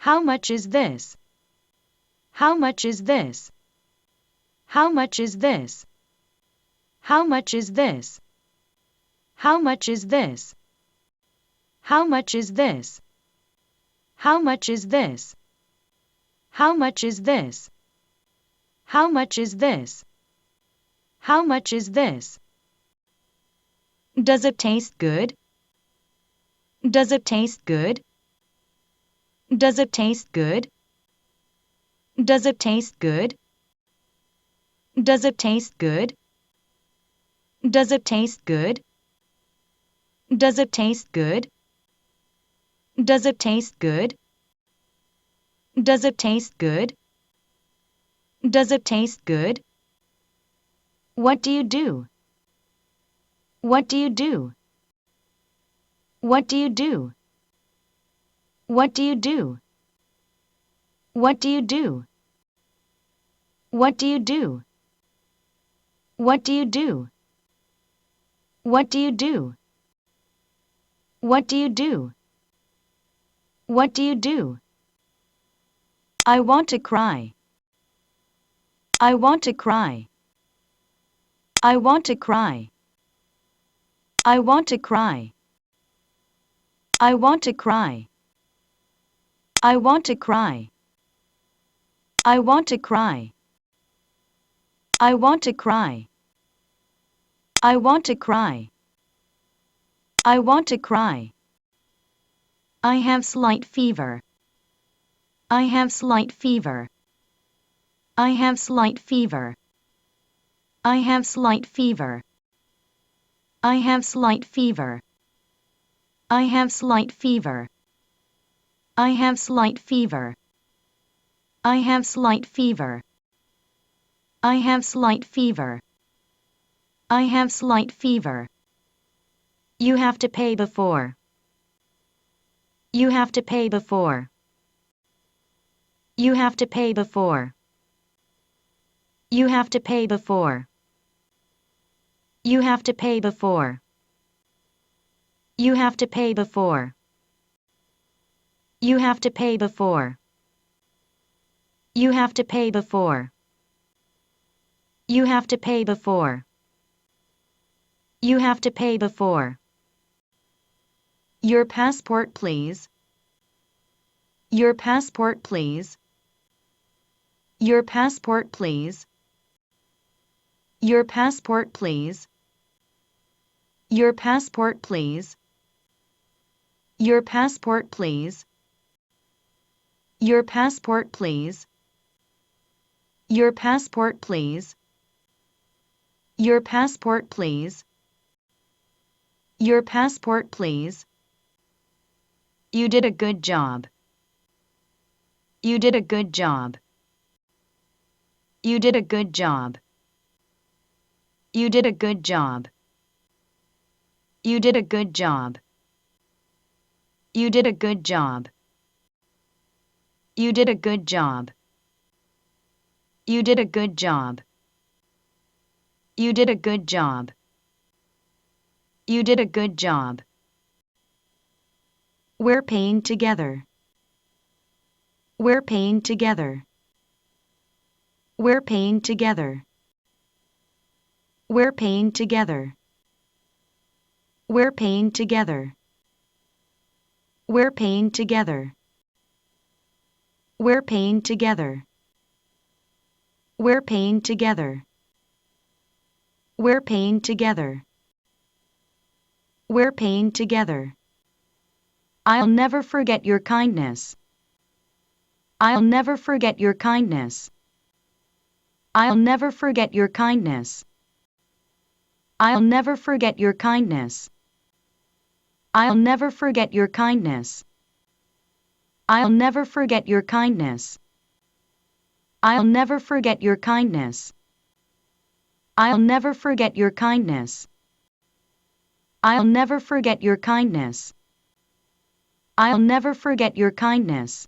How much is this? How much is this? How much is this? How much is this? How much is this? How much is this? How much is this? How much is this? How much is this? How much is this? Does it taste good? Does it taste good? Does it taste good? Does it taste good? Does it taste good? Does it taste good? Does it taste good? Does it taste good? Does it taste good? Does it taste good? What do you do? What do you do? What do you do? What do you do? What do you do? What do you do? What do you do? What do you do? What do you do? What do you do? I want to cry. I want to cry. I want to cry. I want to cry. I want to cry. I want to cry. I want to cry. I want to cry. I want to cry. I want to cry. I have slight fever. I have slight fever. I have slight fever. I have slight fever. I have slight fever. I have slight fever. I have slight fever. I have slight fever. I have slight fever. I have slight fever. You have to pay before. You have to pay before. You have to pay before. You have to pay before. You have to pay before. You have to pay before. You have to pay before. You have to pay before. You have to pay before. You have to pay before. Your passport, please. Your passport, please. Your passport, please. Your passport, please. Your passport, please. Your passport, please. Your passport, please. Your passport, please. Your passport, please. Your passport, please. You did a good job. You did a good job. You did a good job. You did a good job. You did a good job. You did a good job. You did a good job. You did a good job. You did a good job. You did a good job. We're paying together. We're paying together. We're paying together. We're paying together. We're paying together. We're paying together. We're paying together. We're paying together. We're paying together. We're paying together. I'll never forget your kindness. I'll never forget your kindness. I'll never forget your kindness. I'll never forget your kindness. I'll never forget your kindness. I'll never forget your kindness. I'll never forget your kindness. I'll never forget your kindness. I'll never forget your kindness. I'll never forget your kindness.